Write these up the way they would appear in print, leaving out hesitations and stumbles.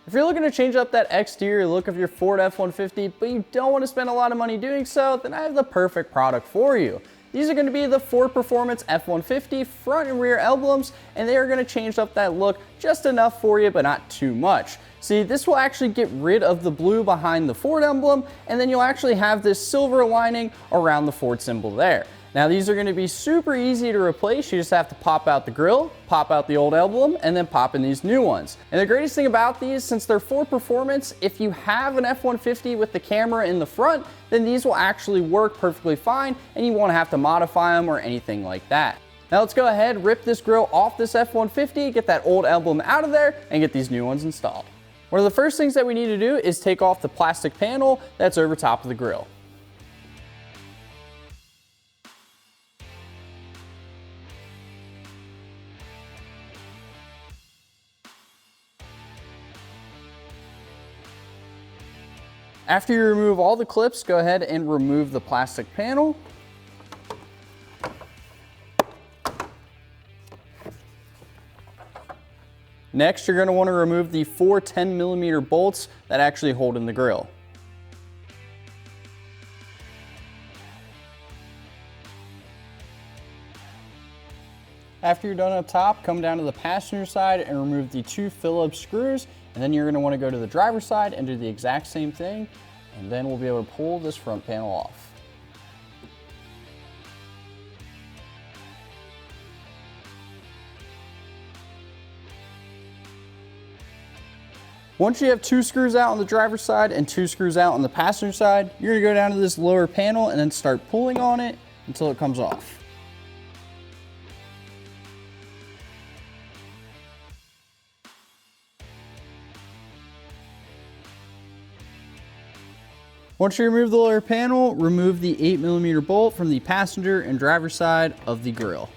If you're looking to change up that exterior look of your Ford F-150, but you don't want to spend a lot of money doing so, then I have the perfect product for you. These are going to be the Ford Performance F-150 front and rear emblems, and they are going to change up that look just enough for you, but not too much. See, this will actually get rid of the blue behind the Ford emblem, and then you'll actually have this silver lining around the Ford symbol there. Now these are going to be super easy to replace. You just have to pop out the grille, pop out the old emblem, and then pop in these new ones. And the greatest thing about these, since they're Ford Performance, if you have an F-150 with the camera in the front, then these will actually work perfectly fine, and you won't have to modify them or anything like that. Now let's go ahead, rip this grille off this F-150, get that old emblem out of there, and get these new ones installed. One of the first things that we need to do is take off the plastic panel that's over top of the grille. After you remove all the clips, go ahead and remove the plastic panel. Next, you're going to want to remove the 4 10mm bolts that actually hold in the grille. After you're done up top, come down to the passenger side and remove the 2 Phillips screws, and then you're going to want to go to the driver's side and do the exact same thing, and then we'll be able to pull this front panel off. Once you have 2 screws out on the driver's side and 2 screws out on the passenger side, you're going to go down to this lower panel and then start pulling on it until it comes off. Once you remove the lower panel, remove the 8mm bolt from the passenger and driver's side of the grille.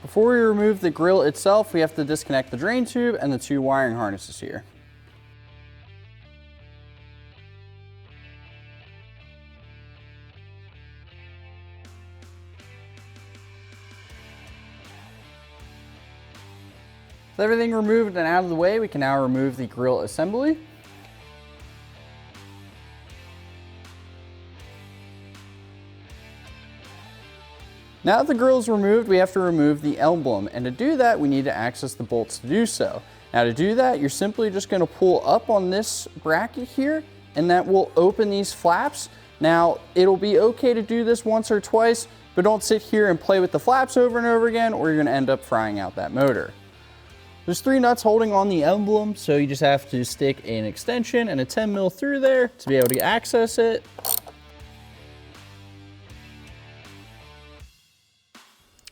Before we remove the grille itself, we have to disconnect the drain tube and the 2 wiring harnesses here. With everything removed and out of the way, we can now remove the grille assembly. Now that the grille is removed, we have to remove the emblem, and to do that, we need to access the bolts to do so. Now to do that, you're simply just going to pull up on this bracket here, and that will open these flaps. Now, it'll be okay to do this once or twice, but don't sit here and play with the flaps over and over again, or you're going to end up frying out that motor. There's 3 nuts holding on the emblem, so you just have to stick an extension and a 10mm through there to be able to access it.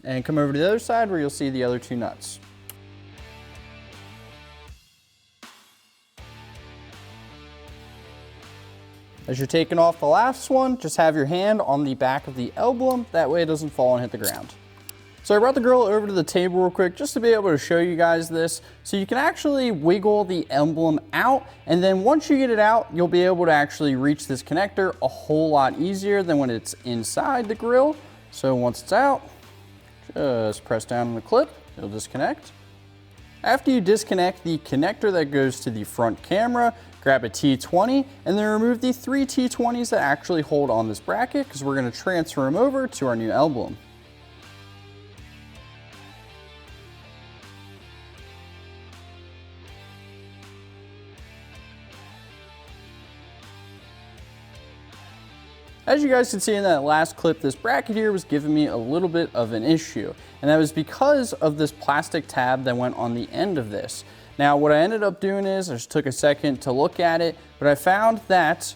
And come over to the other side where you'll see the other 2 nuts. As you're taking off the last one, just have your hand on the back of the emblem, that way it doesn't fall and hit the ground. So I brought the grille over to the table real quick just to be able to show you guys this. So you can actually wiggle the emblem out, and then once you get it out, you'll be able to actually reach this connector a whole lot easier than when it's inside the grille. So once it's out, just press down on the clip, it'll disconnect. After you disconnect the connector that goes to the front camera, grab a T20 and then remove the 3 T20s that actually hold on this bracket, because we're going to transfer them over to our new emblem. As you guys can see in that last clip, this bracket here was giving me a little bit of an issue, and that was because of this plastic tab that went on the end of this. Now what I ended up doing is I just took a second to look at it, but I found that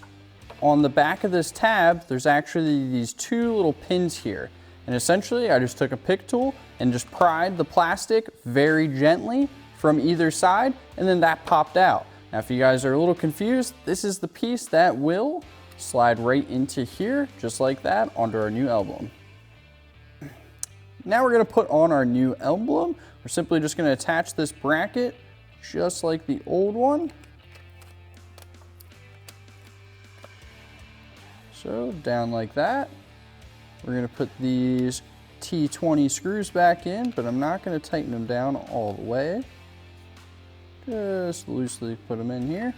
on the back of this tab there's actually these 2 little pins here, and essentially I just took a pick tool and just pried the plastic very gently from either side, and then that popped out. Now if you guys are a little confused, this is the piece that will slide right into here, just like that, onto our new emblem. Now we're going to put on our new emblem. We're simply just going to attach this bracket just like the old one. So down like that. We're going to put these T20 screws back in, but I'm not going to tighten them down all the way. just loosely put them in here.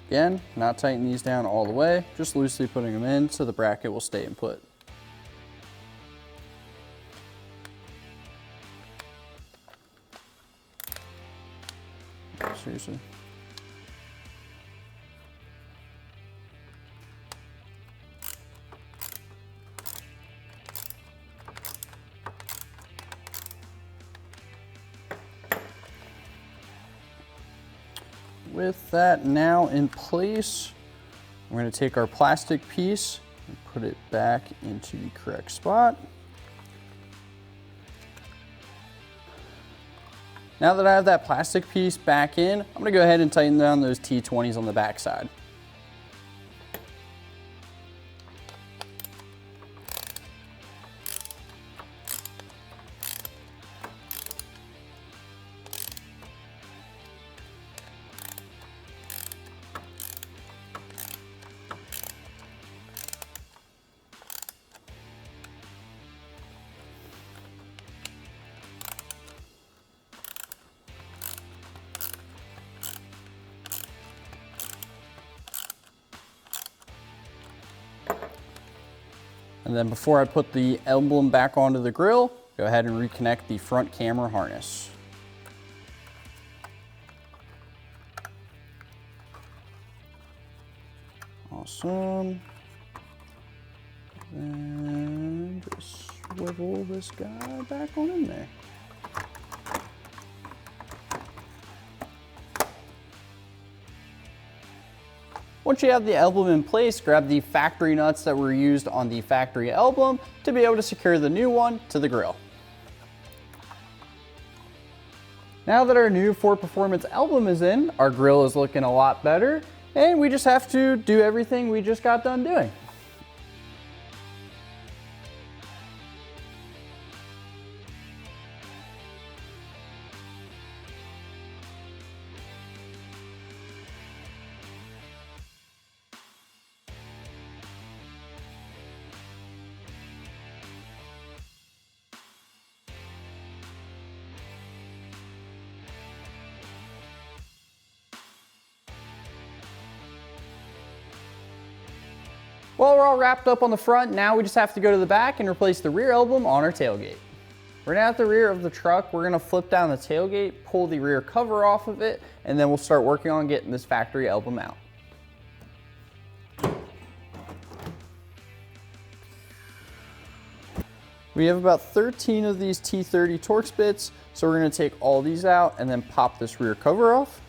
Again, not tightening these down all the way, just loosely putting them in so the bracket will stay in put. Seriously. With that now in place, we're going to take our plastic piece and put it back into the correct spot. Now that I have that plastic piece back in, I'm going to go ahead and tighten down those T20s on the back side. And then before I put the emblem back onto the grill, go ahead and reconnect the front camera harness. Awesome. And just swivel this guy back on in there. Once you have the emblem in place, grab the factory nuts that were used on the factory emblem to be able to secure the new one to the grill. Now that our new Ford Performance emblem is in, our grill is looking a lot better, and we just have to do everything we just got done doing. Well, we're all wrapped up on the front. Now we just have to go to the back and replace the rear emblem on our tailgate. We're now at the rear of the truck. We're gonna flip down the tailgate, pull the rear cover off of it, and then we'll start working on getting this factory emblem out. We have about 13 of these T30 Torx bits, so we're gonna take all these out and then pop this rear cover off.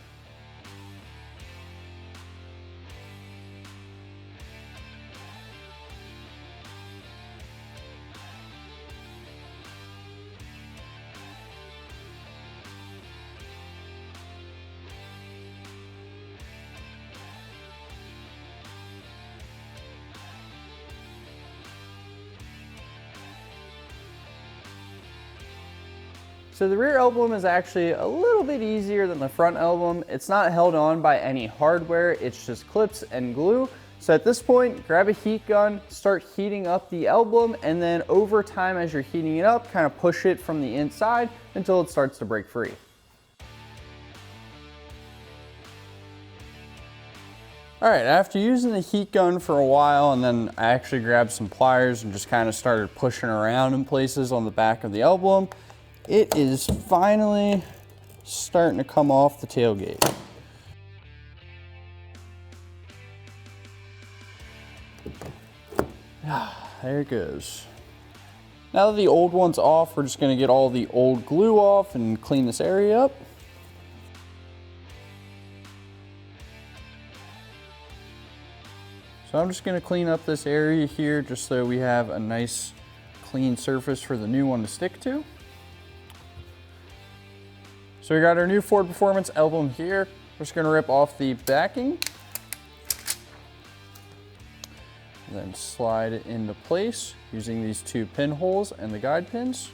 So the rear emblem is actually a little bit easier than the front emblem. It's not held on by any hardware, it's just clips and glue. So at this point, grab a heat gun, start heating up the emblem, and then over time as you're heating it up, kind of push it from the inside until it starts to break free. All right, after using the heat gun for a while, and then I actually grabbed some pliers and just kind of started pushing around in places on the back of the emblem, it is finally starting to come off the tailgate. There it goes. Now that the old one's off, we're just gonna get all the old glue off and clean this area up. So I'm just gonna clean up this area here just so we have a nice clean surface for the new one to stick to. So we got our new Ford Performance emblem here. We're just gonna rip off the backing. And then slide it into place using these 2 pinholes and the guide pins.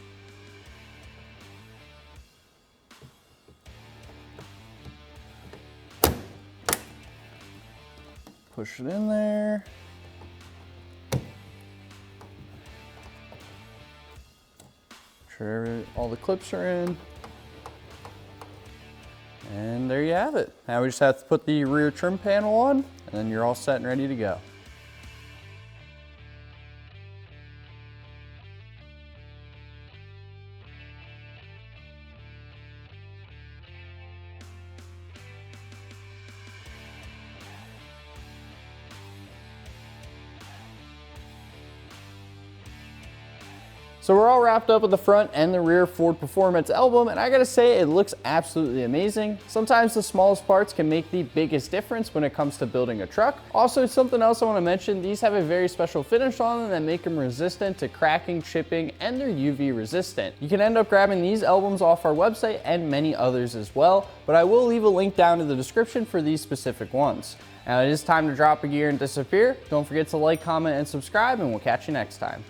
Push it in there. Make sure all the clips are in. And there you have it. Now we just have to put the rear trim panel on, and then you're all set and ready to go. So we're all wrapped up with the front and the rear Ford Performance emblem, and I gotta say, it looks absolutely amazing. Sometimes the smallest parts can make the biggest difference when it comes to building a truck. Also, something else I wanna mention, these have a very special finish on them that make them resistant to cracking, chipping, and they're UV resistant. You can end up grabbing these emblems off our website and many others as well, but I will leave a link down in the description for these specific ones. Now it is time to drop a gear and disappear. Don't forget to like, comment, and subscribe, and we'll catch you next time.